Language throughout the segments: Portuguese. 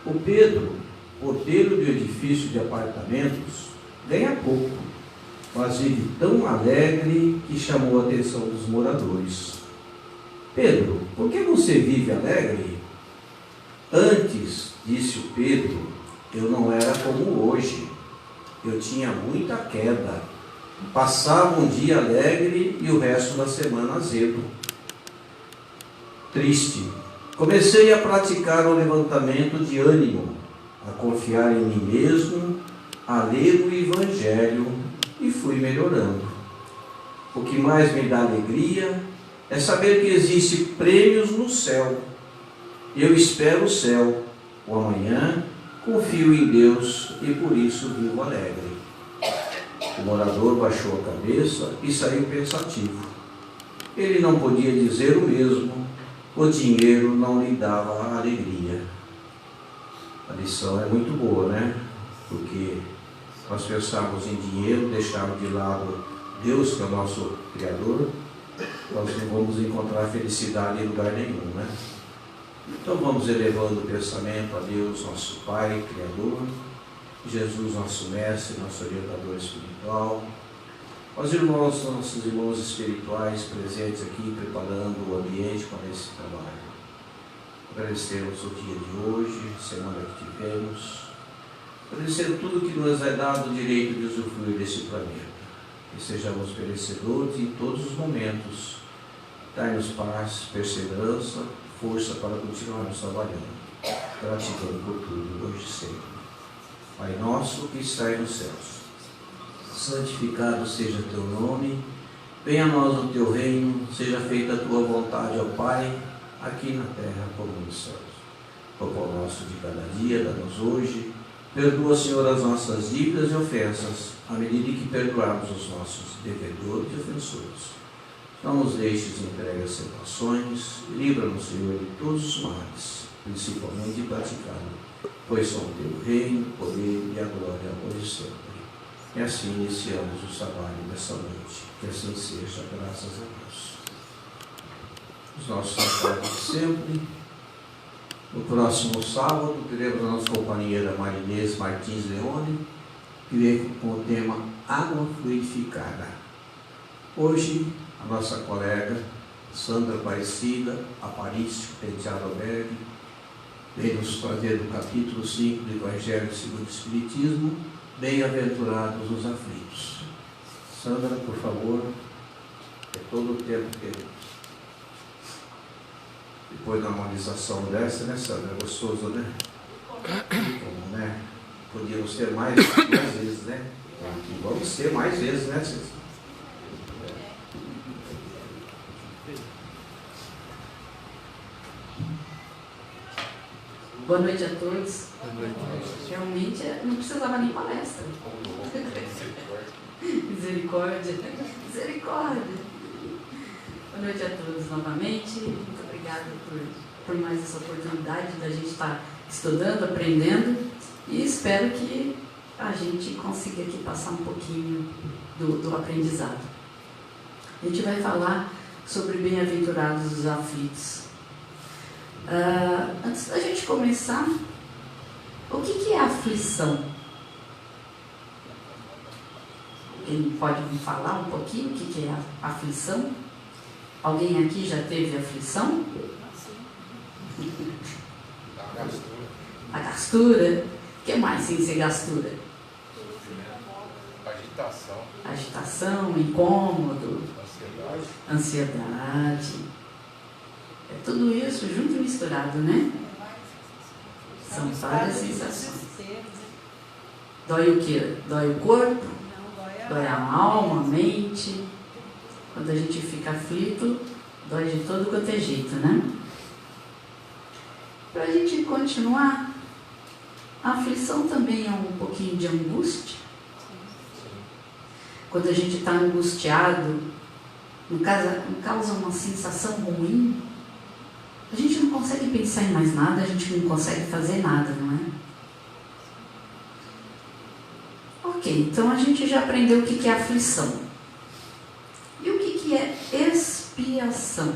O Pedro, porteiro do edifício de apartamentos, ganha pouco, mas vive tão alegre que chamou a atenção dos moradores. Pedro, por que você vive alegre? Antes, disse o Pedro, eu não era como hoje. Eu tinha muita queda. Passava um dia alegre e o resto da semana azedo. Triste. Comecei a praticar o levantamento de ânimo, a confiar em mim mesmo, a ler o Evangelho e fui melhorando. O que mais me dá alegria é saber que existem prêmios no céu. Eu espero o céu, o amanhã, confio em Deus e por isso vivo alegre. O morador baixou a cabeça e saiu pensativo. Ele não podia dizer o mesmo. O dinheiro não lhe dava alegria. A lição é muito boa, né? Porque nós pensamos em dinheiro, deixarmos de lado Deus, que é o nosso Criador, nós não vamos encontrar felicidade em lugar nenhum, né? Então vamos elevando o pensamento a Deus, nosso Pai, Criador, Jesus, nosso Mestre, nosso orientador espiritual, aos irmãos, nossos irmãos espirituais presentes aqui, preparando o ambiente para esse trabalho. Agradecemos o dia de hoje, semana que tivemos, agradecendo tudo que nos é dado o direito de usufruir desse planeta. Que sejamos merecedores em todos os momentos. Dai-nos paz, perseverança, força para continuarmos trabalhando. Gratidão por tudo, hoje e sempre. Pai nosso que estais nos céus, santificado seja teu nome, venha a nós o teu reino, seja feita a tua vontade, ó Pai, aqui na terra como nos céus. O pão nosso de cada dia, dá-nos hoje. Perdoa, Senhor, as nossas dívidas e ofensas, à medida que perdoarmos os nossos devedores e ofensores. Não nos deixes entregue às tentações, livra-nos, Senhor, de todos os males, principalmente de praticá-lo, pois são o teu reino, o poder e a glória, hoje e sempre. E assim iniciamos o trabalho dessa noite. Que assim seja, graças a Deus. Os nossos trabalhos de sempre. No próximo sábado, teremos a nossa companheira Marinês Martins Leone, que vem com o tema Água Fluidificada. Hoje, a nossa colega Sandra Aparecida, Aparício Penteado Albergue, vem nos trazer do capítulo 5 do Evangelho segundo o Espiritismo, Bem-aventurados os aflitos. Sandra, por favor, é todo o tempo que depois da harmonização dessa, né, Sandra? É gostoso, né? Como, né? Podíamos ter mais vezes, né? E vamos ter mais vezes, né, César? Boa noite a todos. Realmente não precisava nem palestra. Misericórdia. Misericórdia. Boa noite a todos novamente. Muito obrigada por mais essa oportunidade da gente estar estudando, aprendendo, e espero que a gente consiga aqui passar um pouquinho do aprendizado. A gente vai falar sobre bem-aventurados os aflitos. Antes da gente começar, o que é aflição? Alguém pode me falar um pouquinho o que é a aflição? Alguém aqui já teve aflição? A gastura. O que mais sem ser gastura? Agitação, incômodo, ansiedade. É tudo isso junto e misturado, né? São várias sensações. Dói o quê? Dói o corpo? Dói a alma, a mente. Quando a gente fica aflito, dói de todo quanto é jeito, né? Para a gente continuar, a aflição também é um pouquinho de angústia. Quando a gente está angustiado, não causa uma sensação ruim, a gente não consegue pensar em mais nada, a gente não consegue fazer nada, não é? Ok, então a gente já aprendeu o que é aflição. E o que é expiação?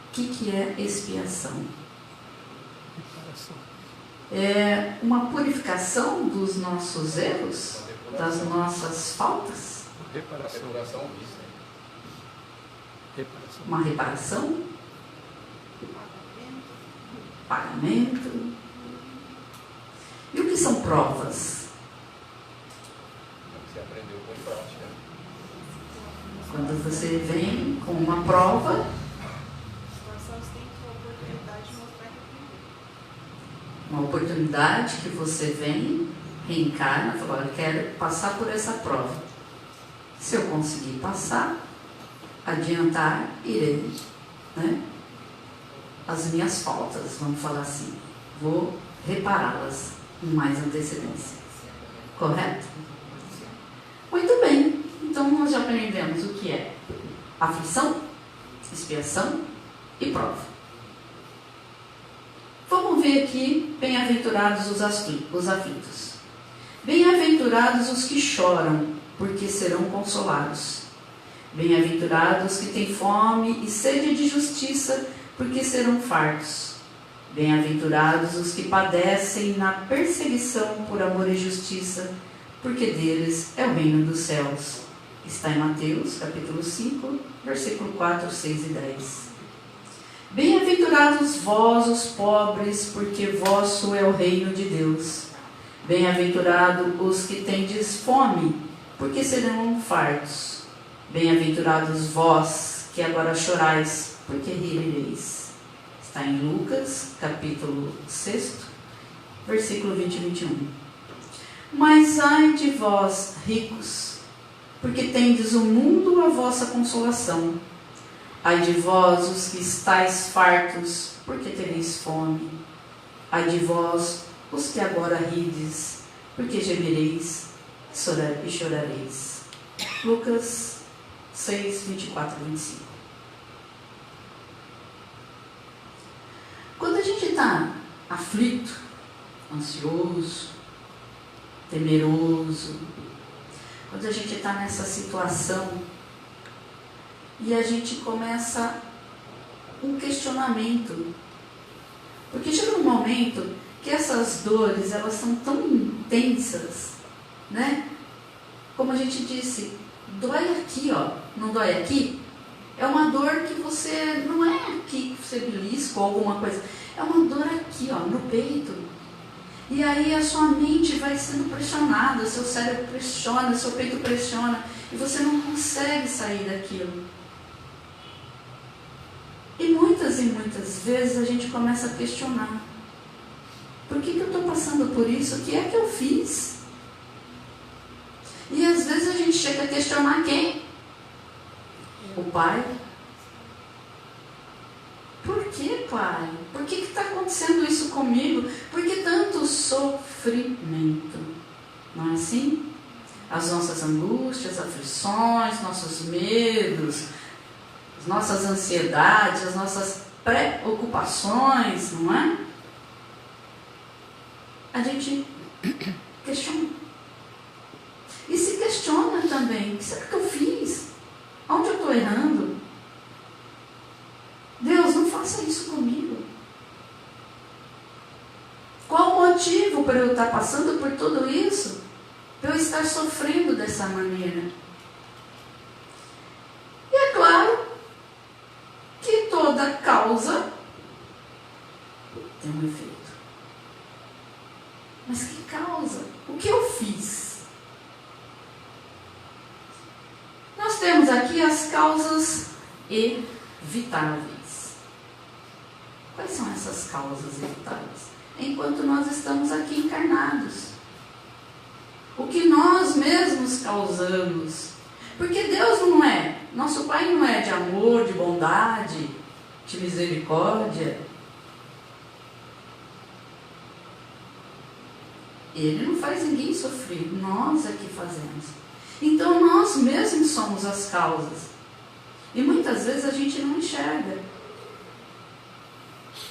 O que é expiação? É uma purificação dos nossos erros, das nossas faltas? Uma reparação? Pagamento? E o que são provas? Você aprendeu com prática. Quando você vem com uma prova, uma oportunidade que você vem, reencarna, fala, eu quero passar por essa prova. Se eu conseguir passar, adiantar, irei, né? As minhas faltas, vamos falar assim, vou repará-las com mais antecedência. Correto? Muito bem, então nós já aprendemos o que é aflição, expiação e prova. Vamos ver aqui, bem-aventurados os aflitos. Bem-aventurados os que choram, porque serão consolados. Bem-aventurados que têm fome e sede de justiça, porque serão fartos. Bem-aventurados os que padecem na perseguição por amor e justiça, porque deles é o reino dos céus. Está em Mateus, capítulo 5, versículo 4, 6 e 10. Bem-aventurados vós, os pobres, porque vosso é o reino de Deus. Bem-aventurados os que tendes fome, porque serão fartos. Bem-aventurados vós, que agora chorais, porque rireis. Está em Lucas, capítulo 6, versículo 20 e 21. Mas ai de vós, ricos, porque tendes o mundo a vossa consolação. Ai de vós, os que estáis fartos, porque tereis fome. Ai de vós, os que agora rides, porque gemereis e chorareis. Lucas 6, 24 e 25. Quando a gente está aflito, ansioso, temeroso, quando a gente está nessa situação e a gente começa um questionamento, porque chega um momento que essas dores, elas são tão intensas, né? Como a gente disse, dói aqui, ó, não dói aqui? É uma dor que você, não é aqui que você belisca ou alguma coisa, é uma dor aqui, ó, no peito. E aí a sua mente vai sendo pressionada, seu cérebro pressiona, seu peito pressiona, e você não consegue sair daquilo. E muitas vezes a gente começa a questionar. Por que eu estou passando por isso? O que é que eu fiz? E às vezes gente chega a questionar quem? O Pai. Por que, Pai? Por que está acontecendo isso comigo? Por que tanto sofrimento? Não é assim? As nossas angústias, aflições, nossos medos, as nossas ansiedades, as nossas preocupações, não é? A gente questiona. E se questiona também: o que será que eu fiz? Onde eu estou errando? Deus, não faça isso comigo. Qual o motivo para eu estar passando por tudo isso? Para eu estar sofrendo dessa maneira? E é claro que toda causa tem um efeito. Mas que causa? O que eu fiz? Nós temos aqui as causas evitáveis. Quais são essas causas evitáveis? Enquanto nós estamos aqui encarnados. O que nós mesmos causamos. Porque Deus não é, nosso Pai não é de amor, de bondade, de misericórdia. Ele não faz ninguém sofrer, nós é que fazemos. Então nós mesmos somos as causas. E muitas vezes a gente não enxerga.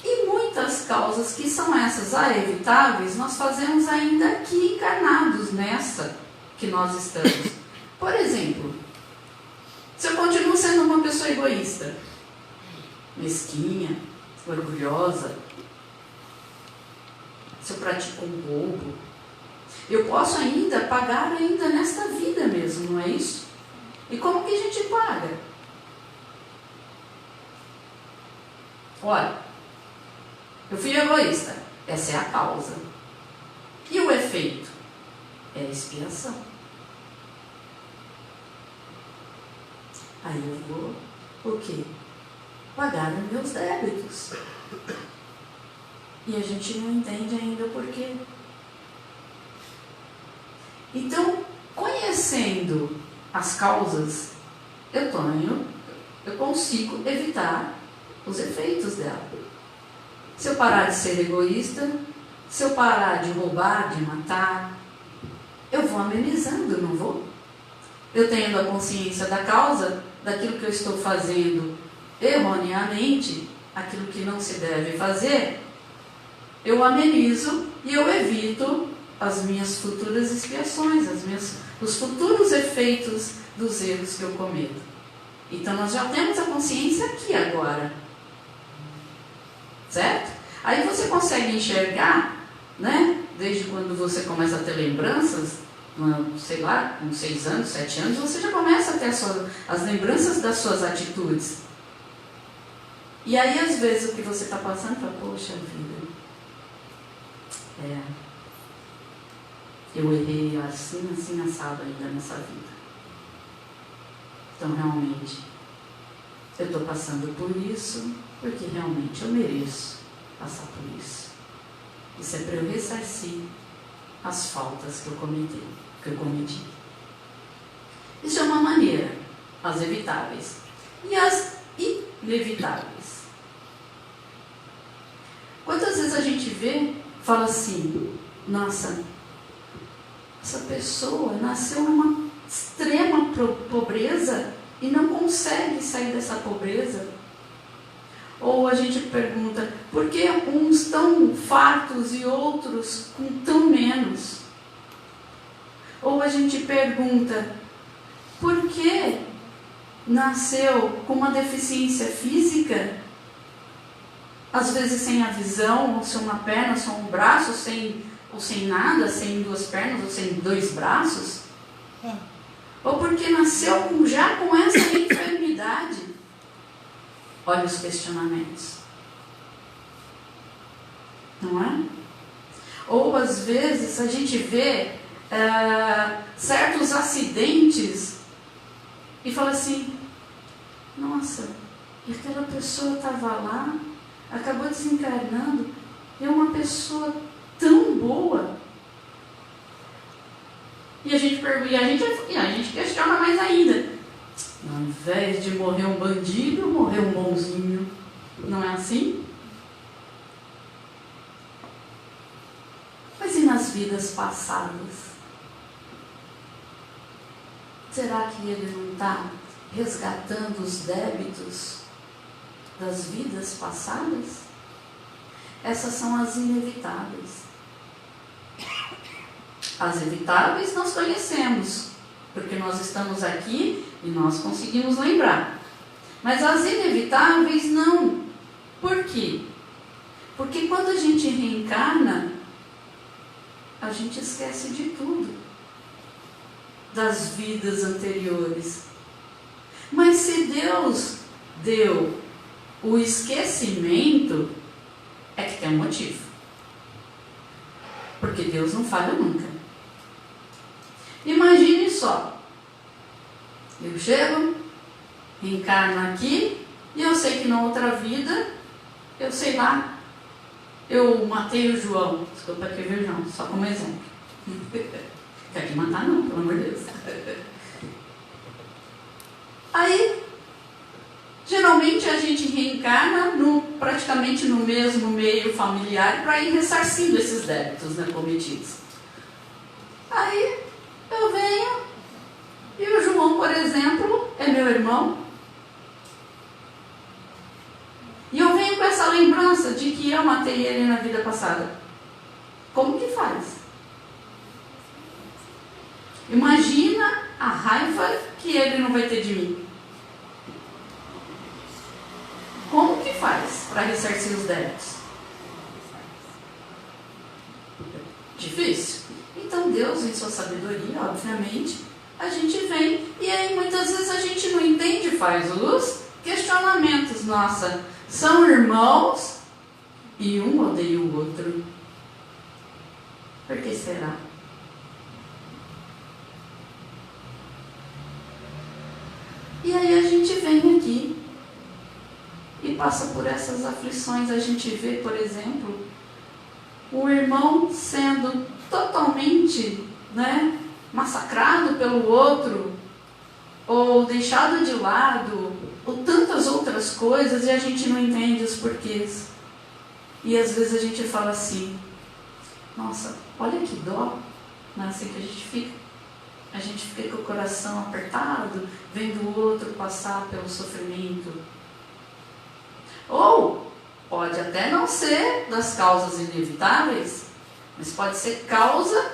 E muitas causas que são essas evitáveis, nós fazemos ainda aqui encarnados nessa que nós estamos. Por exemplo, se eu continuo sendo uma pessoa egoísta, mesquinha, orgulhosa, se eu pratico um roubo, eu posso ainda pagar ainda nesta vida mesmo, não é isso? E como que a gente paga? Olha, eu fui egoísta, essa é a causa. E o efeito? É a expiação. Aí eu vou, o quê? Pagar os meus débitos. E a gente não entende ainda o porquê. Então, conhecendo as causas, eu consigo evitar os efeitos dela. Se eu parar de ser egoísta, se eu parar de roubar, de matar, eu vou amenizando, não vou? Eu tendo a consciência da causa, daquilo que eu estou fazendo erroneamente, aquilo que não se deve fazer, eu amenizo e eu evito as minhas futuras expiações, os futuros efeitos dos erros que eu cometo. Então nós já temos a consciência aqui agora. Certo? Aí você consegue enxergar, né? Desde quando você começa a ter lembranças, sei lá, com 6 anos, 7 anos, você já começa a ter as lembranças das suas atitudes. E aí, às vezes, o que você está passando, fala, poxa vida, eu errei assim, assado ainda nessa vida. Então, realmente, eu estou passando por isso, porque realmente eu mereço passar por isso. Isso é para eu ressarcir as faltas que eu cometi. Isso é uma maneira, as evitáveis. E as inevitáveis. Quantas vezes a gente vê, fala assim, nossa, essa pessoa nasceu numa extrema pobreza e não consegue sair dessa pobreza. Ou a gente pergunta, por que uns tão fartos e outros com tão menos? Ou a gente pergunta, por que nasceu com uma deficiência física, às vezes sem a visão, ou sem uma perna, ou sem um braço, ou sem nada, sem 2 pernas, ou sem 2 braços? Ou porque nasceu já com essa enfermidade? Olha os questionamentos. Não é? Ou às vezes a gente vê certos acidentes e fala assim, nossa, e aquela pessoa estava lá, acabou desencarnando, e é uma pessoa tão boa. E a gente questiona mais ainda. Ao invés de morrer um bandido, morreu um bonzinho. Não é assim? Mas e nas vidas passadas? Será que ele não está resgatando os débitos das vidas passadas? Essas são as inevitáveis. As evitáveis nós conhecemos, porque nós estamos aqui e nós conseguimos lembrar. Mas as inevitáveis não. Por quê? Porque quando a gente reencarna, a gente esquece de tudo, das vidas anteriores. Mas se Deus deu o esquecimento, é que tem um motivo. Porque Deus não falha nunca. Imagine só. Eu chego, reencarno aqui, e eu sei que na outra vida, eu sei lá, eu matei o João. Desculpa que eu vi o João, só como exemplo. Quer te matar não, pelo amor de Deus. Aí, geralmente a gente reencarna praticamente no mesmo meio familiar para ir ressarcindo esses débitos, né, cometidos. Aí eu venho e o João, por exemplo, é meu irmão. E eu venho com essa lembrança de que eu matei ele na vida passada. Como que faz? Imagina a raiva que ele não vai ter de mim. Como que faz para ressarcir os débitos? Difícil. Então Deus, em sua sabedoria, obviamente, a gente vem e aí muitas vezes a gente não entende, faz os questionamentos. Nossa, são irmãos e um odeia o outro. Por que será? E aí a gente vem aqui e passa por essas aflições. A gente vê, por exemplo, o irmão sendo totalmente, né, massacrado pelo outro, ou deixado de lado, ou tantas outras coisas, e a gente não entende os porquês. E às vezes a gente fala assim, nossa, olha que dó, não é assim que a gente fica? A gente fica com o coração apertado, vendo o outro passar pelo sofrimento. Ou pode até não ser das causas inevitáveis, mas pode ser causa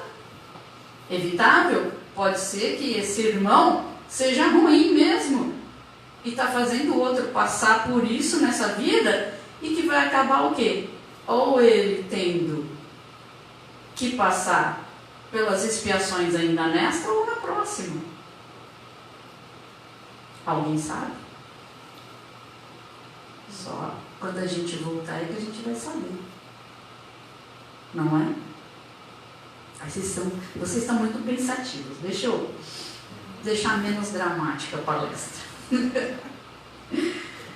evitável. Pode ser que esse irmão seja ruim mesmo e está fazendo o outro passar por isso nessa vida e que vai acabar o quê? Ou ele tendo que passar pelas expiações ainda nesta ou na próxima. Alguém sabe? Só quando a gente voltar é que a gente vai saber. Não é? Vocês estão muito pensativos. Deixa eu deixar menos dramática a palestra.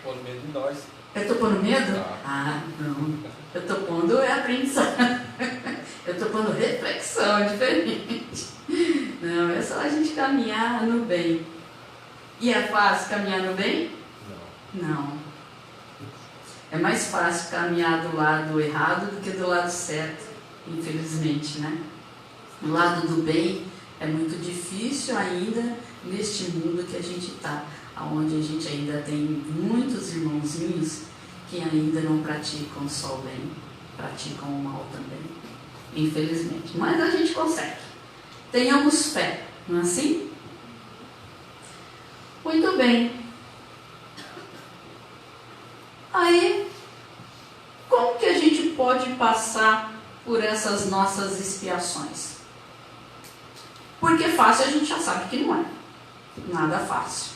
Pondo medo de nós. Eu estou pondo medo? Ah. Não. Eu estou pondo aprendizagem. Eu estou pondo reflexão diferente. Não, é só a gente caminhar no bem. E é fácil caminhar no bem? Não. É mais fácil caminhar do lado errado do que do lado certo, infelizmente, né? O lado do bem é muito difícil ainda neste mundo que a gente está, onde a gente ainda tem muitos irmãozinhos que ainda não praticam só o bem, praticam o mal também, infelizmente. Mas a gente consegue. Tenhamos fé, não é assim? Muito bem. Aí, como que a gente pode passar por essas nossas expiações? Porque fácil a gente já sabe que não é. Nada fácil.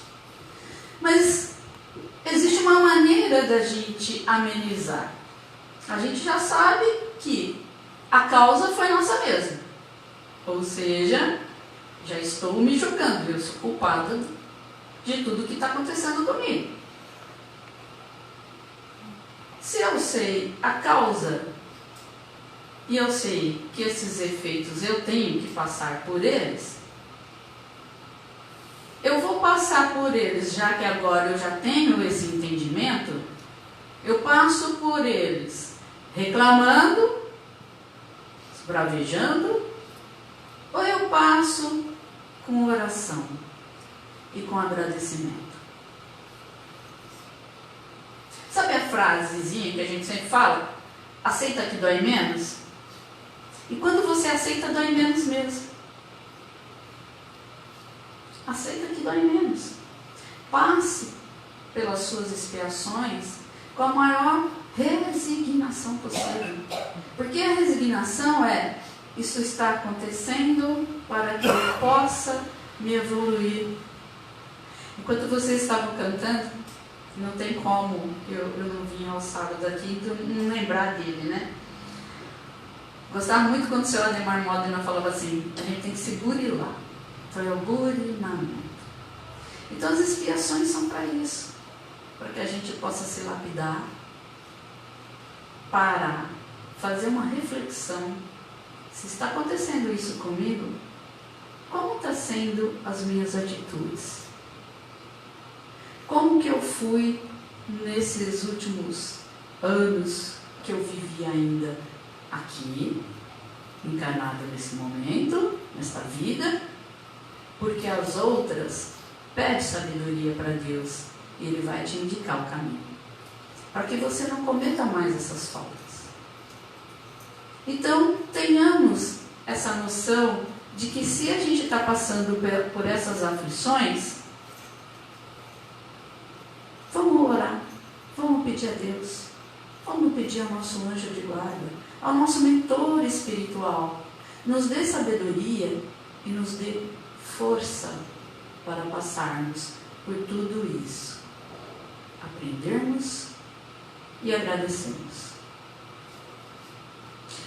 Mas existe uma maneira da gente amenizar. A gente já sabe que a causa foi nossa mesma. Ou seja, já estou me julgando, eu sou culpada de tudo que está acontecendo comigo. Se eu sei a causa e eu sei que esses efeitos eu tenho que passar por eles, passar por eles, já que agora eu já tenho esse entendimento, eu passo por eles reclamando, bravejando, ou eu passo com oração e com agradecimento? Sabe a frasezinha que a gente sempre fala? Aceita que dói menos? E quando você aceita, dói menos mesmo. Aceita que dói menos. Passe pelas suas expiações com a maior resignação possível. Porque a resignação é: isso está acontecendo para que eu possa me evoluir. Enquanto vocês estavam cantando, não tem como eu não vim aos sábados aqui e não lembrar dele, né? Gostava muito quando o senhor Ademar Modena falava assim: a gente tem que se burilar. Então é o burilamento. Então as expiações são para isso, para que a gente possa se lapidar, parar, fazer uma reflexão. Se está acontecendo isso comigo, como está sendo as minhas atitudes? Como que eu fui nesses últimos anos que eu vivi ainda aqui, encarnado nesse momento, nesta vida? Porque as outras, pede sabedoria para Deus e Ele vai te indicar o caminho, para que você não cometa mais essas faltas. Então, tenhamos essa noção de que se a gente está passando por essas aflições, vamos orar, vamos pedir a Deus, vamos pedir ao nosso anjo de guarda, ao nosso mentor espiritual, nos dê sabedoria e nos dê força para passarmos por tudo isso, aprendermos e agradecermos.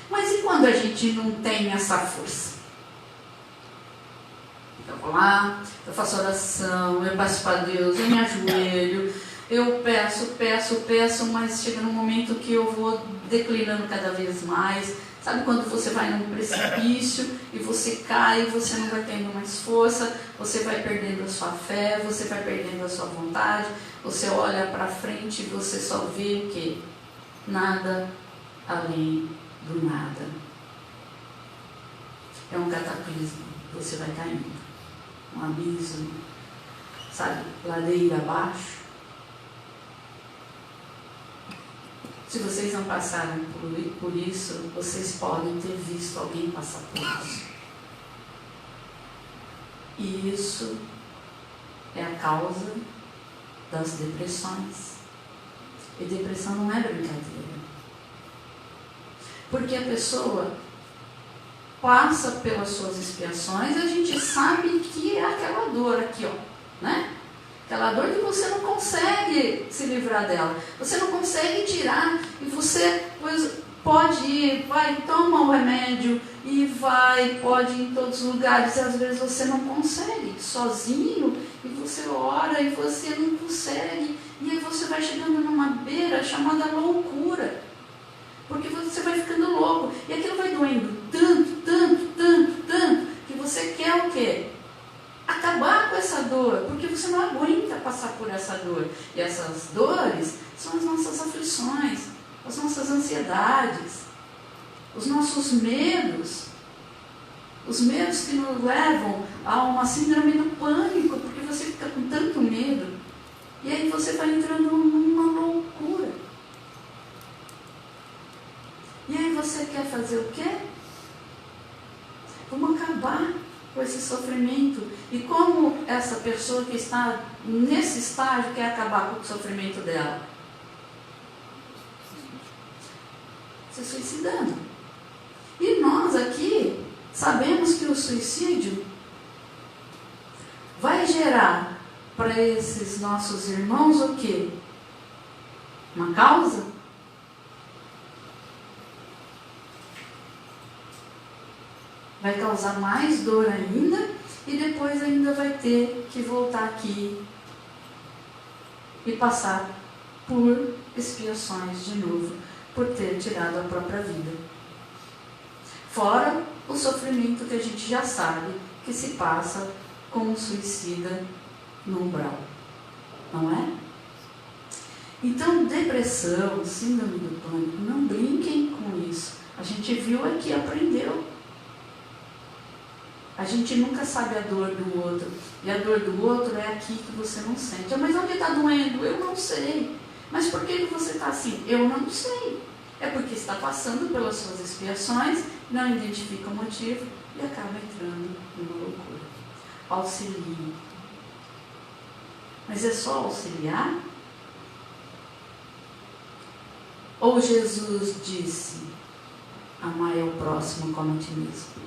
Mas e quando a gente não tem essa força? Eu vou lá, eu faço oração, eu peço para Deus, eu me ajoelho, eu peço, mas chega num momento que eu vou declinando cada vez mais. Sabe quando você vai num precipício e você cai, você não vai tendo mais força, você vai perdendo a sua fé, você vai perdendo a sua vontade, você olha para frente e você só vê o quê? Nada além do nada. É um cataclismo, você vai caindo, um abismo, sabe, ladeira abaixo. Se vocês não passaram por isso, vocês podem ter visto alguém passar por isso. E isso é a causa das depressões. E depressão não é brincadeira. Porque a pessoa passa pelas suas expiações e a gente sabe que é aquela dor aqui, ó, né? Aquela dor que você não consegue se livrar dela. Você não consegue tirar e você pode ir, vai, toma o remédio e vai, pode ir em todos os lugares e às vezes você não consegue, sozinho, e você ora e você não consegue. E aí você vai chegando numa beira chamada loucura. Porque você vai ficando louco. E aquilo vai doendo tanto, que você quer o quê? Acabar com essa dor, porque você não aguenta passar por essa dor. E essas dores são as nossas aflições, as nossas ansiedades, os nossos medos. Os medos que nos levam a uma síndrome do pânico, porque você fica com tanto medo. E aí você vai entrando numa loucura. E aí você quer fazer o quê? Vamos acabar com esse sofrimento. E como essa pessoa que está nesse estágio quer acabar com o sofrimento dela? Se suicidando. E nós aqui sabemos que o suicídio vai gerar para esses nossos irmãos o quê? Uma causa? Vai causar mais dor ainda e depois ainda vai ter que voltar aqui e passar por expiações de novo, por ter tirado a própria vida. Fora o sofrimento que a gente já sabe que se passa com o suicida no umbral, não é? Então, depressão, síndrome do pânico, não brinquem com isso. A gente viu aqui, aprendeu. A gente nunca sabe a dor do outro. E a dor do outro é aqui que você não sente. Ah, mas onde está doendo? Eu não sei. Mas por que você está assim? Eu não sei. É porque está passando pelas suas expiações, não identifica o motivo e acaba entrando numa loucura. Auxilie. Mas é só auxiliar? Ou Jesus disse, amai ao próximo como a ti mesmo?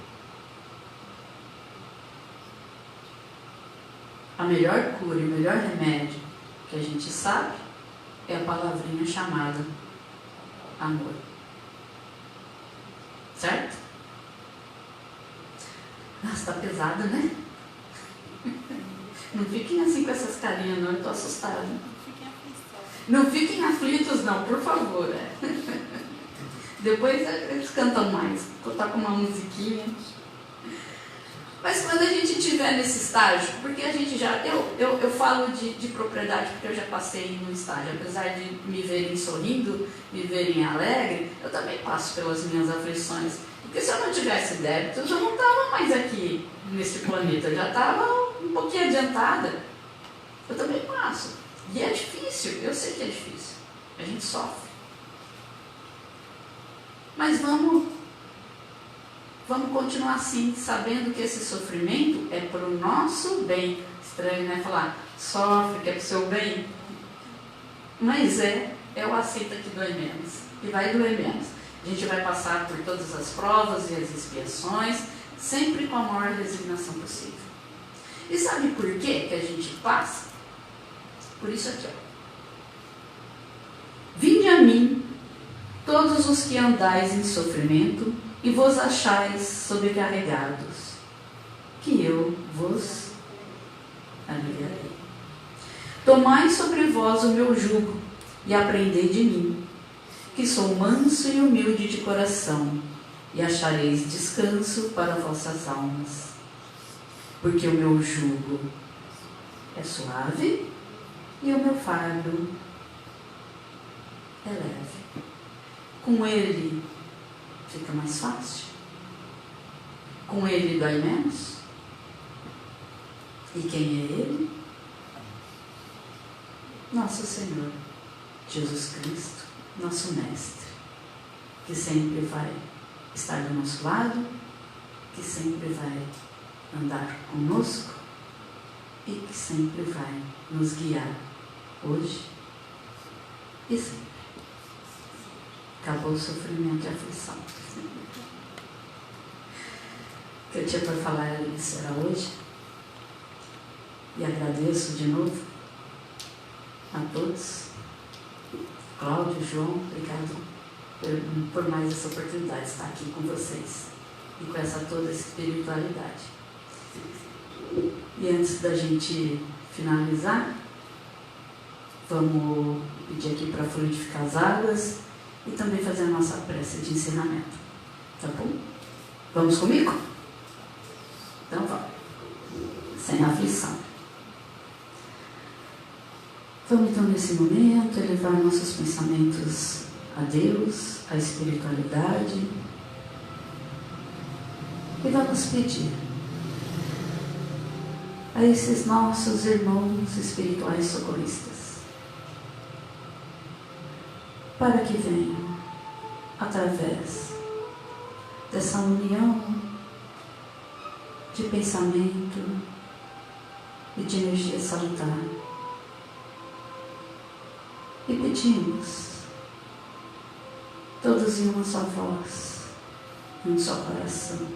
A melhor cura e o melhor remédio que a gente sabe é a palavrinha chamada amor. Certo? Nossa, está pesado, né? Não fiquem assim com essas carinhas, não, eu estou assustada. Não fiquem aflitos, não, por favor. Depois eles cantam mais, vou estar com uma musiquinha. Mas quando a gente estiver nesse estágio, porque a gente já, eu falo de propriedade porque eu já passei no estágio, apesar de me verem sorrindo, me verem alegre, eu também passo pelas minhas aflições. Porque se eu não tivesse débito, eu já não estava mais aqui nesse planeta, eu já estava um pouquinho adiantada. Eu também passo. E é difícil, eu sei que é difícil. A gente sofre. Mas vamos continuar assim, sabendo que esse sofrimento é para o nosso bem. Estranho, né? Falar, sofre, que é para o seu bem. Mas eu aceito que dói menos. E vai doer menos. A gente vai passar por todas as provas e as expiações, sempre com a maior resignação possível. E sabe por quê que a gente passa? Por isso aqui, ó. Vinde a mim, todos os que andais em sofrimento, e vos achais sobrecarregados, que eu vos aliviarei. Tomai sobre vós o meu jugo, e aprendei de mim, que sou manso e humilde de coração, e achareis descanso para vossas almas. Porque o meu jugo é suave, e o meu fardo é leve. Com ele fica mais fácil. Com ele dói menos. E quem é ele? Nosso Senhor Jesus Cristo, nosso Mestre, que sempre vai estar do nosso lado, que sempre vai andar conosco e que sempre vai nos guiar hoje e sempre. Acabou o sofrimento e a aflição. O que eu tinha para falar isso era hoje. E agradeço de novo a todos. Cláudio, João, obrigado por mais essa oportunidade de estar aqui com vocês. E com essa toda essa espiritualidade. E antes da gente finalizar, vamos pedir aqui para fluidificar as águas e também fazer a nossa prece de encerramento. Tá bom? Vamos comigo? Então vamos. Sem aflição. Vamos então nesse momento elevar nossos pensamentos a Deus, à espiritualidade. E vamos pedir a esses nossos irmãos espirituais socorristas para que venham, através dessa união de pensamento e de energia salutar, e pedimos, todos em uma só voz, em um só coração,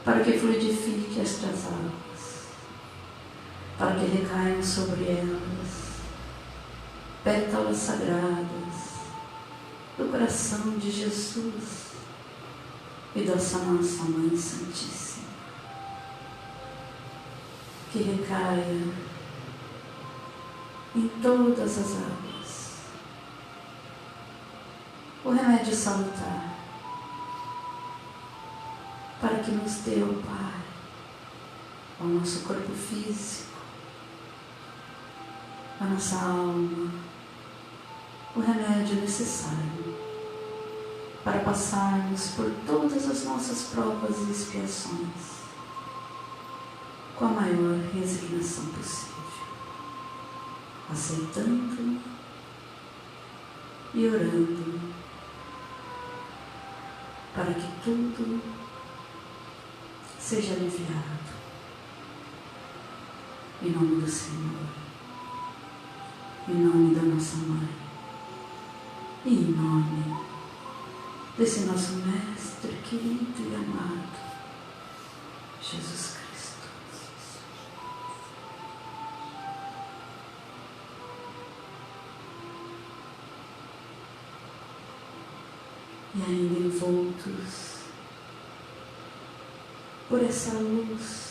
para que fluidifique estas águas, para que recaiam sobre elas pétalas sagradas do coração de Jesus e dessa nossa Mãe Santíssima. Que recaia em todas as águas o remédio salutar, para que nos dê, ó Pai, ao nosso corpo físico, a nossa alma o remédio necessário para passarmos por todas as nossas provas e expiações com a maior resignação possível, aceitando e orando para que tudo seja aliviado. Em nome do Senhor, em nome da nossa Mãe, e em nome desse nosso Mestre querido e amado, Jesus Cristo. E ainda envoltos por essa luz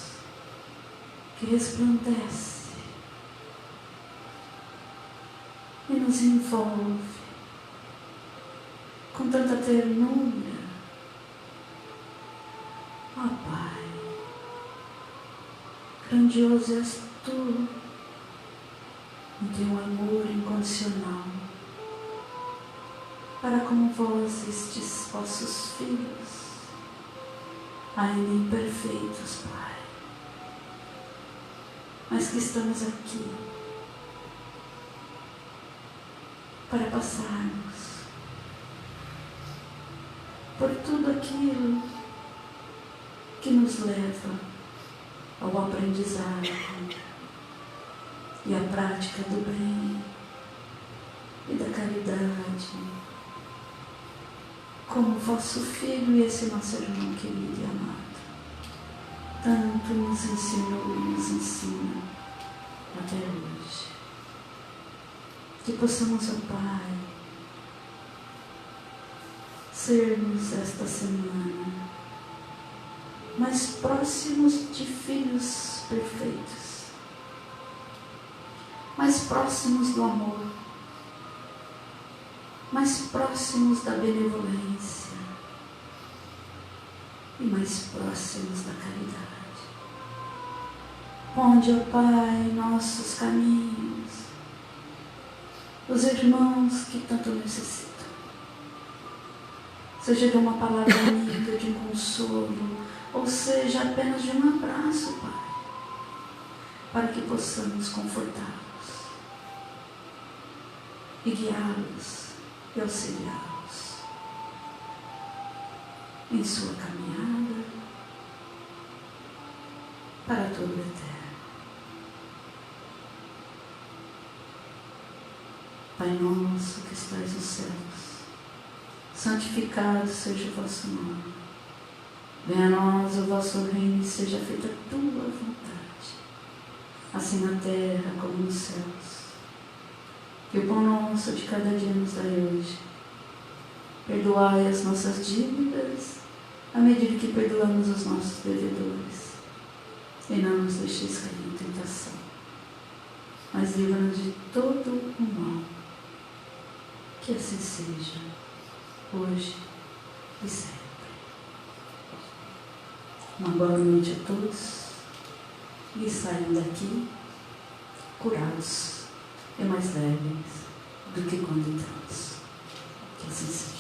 que resplandece e nos envolve com tanta ternura. Ó Pai, grandioso és Tu, em Teu amor incondicional para com vós, estes vossos filhos, ainda imperfeitos, Pai, mas que estamos aqui para passarmos por tudo aquilo que nos leva ao aprendizado e à prática do bem e da caridade, como vosso Filho e esse nosso irmão querido e amado tanto nos ensinou e nos ensina até hoje. Que possamos, ó Pai, sermos esta semana mais próximos de filhos perfeitos, mais próximos do amor, mais próximos da benevolência e mais próximos da caridade. Onde, ó Pai, nossos caminhos, os irmãos que tanto necessitam, seja de uma palavra amiga, de um consolo, ou seja apenas de um abraço, Pai, para que possamos confortá-los e guiá-los e auxiliá-los em sua caminhada para todo o eterno. Pai nosso que estais nos céus, santificado seja o vosso nome. Venha a nós o vosso reino e seja feita a tua vontade, assim na terra como nos céus. Que o pão nosso de cada dia nos dai hoje. Perdoai as nossas dívidas, à medida que perdoamos os nossos devedores. E não nos deixeis cair em tentação, mas livra-nos de todo o mal. Que assim seja, hoje e sempre. Uma boa noite a todos e saiam daqui curados e mais leves do que quando entramos. Que assim seja.